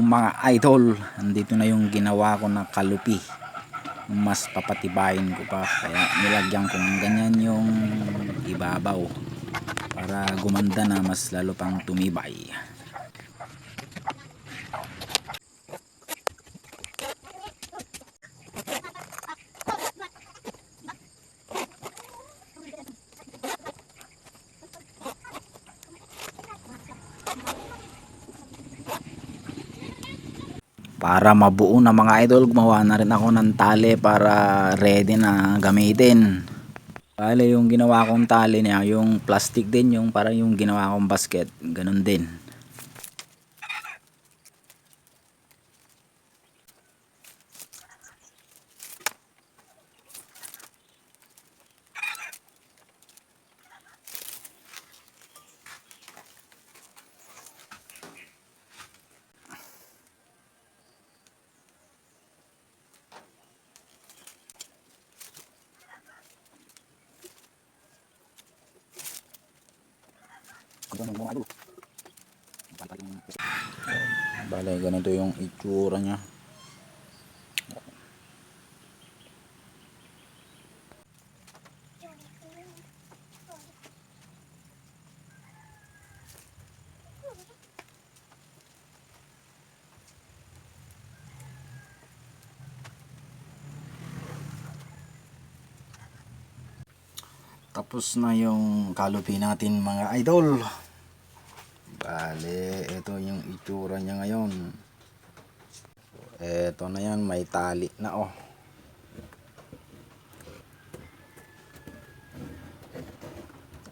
mga idol, andito na yung ginawa ko na kalupi. Mas papatibayin ko pa, kaya nilagyan ko ng ganyan yung ibabaw para gumanda na, mas lalo pang tumibay. Para mabuo na mga idol, gumawa na rin ako ng tali para ready na gamitin. Bale, yung ginawa kong tali niya, yung plastic din, yung para yung ginawa kong basket, ganun din. Bale, ganito yung itsura niya. Tapos na yung kalupi natin mga idol. Bale, ito yung itsura niya ngayon. Ito na yan, may tali na oh.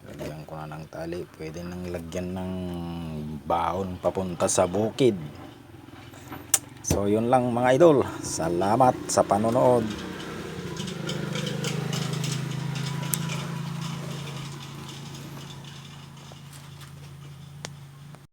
Lagyan ko na ng tali. Pwede nang lagyan ng baon papunta sa bukid. So yun lang mga idol. Salamat sa panonood.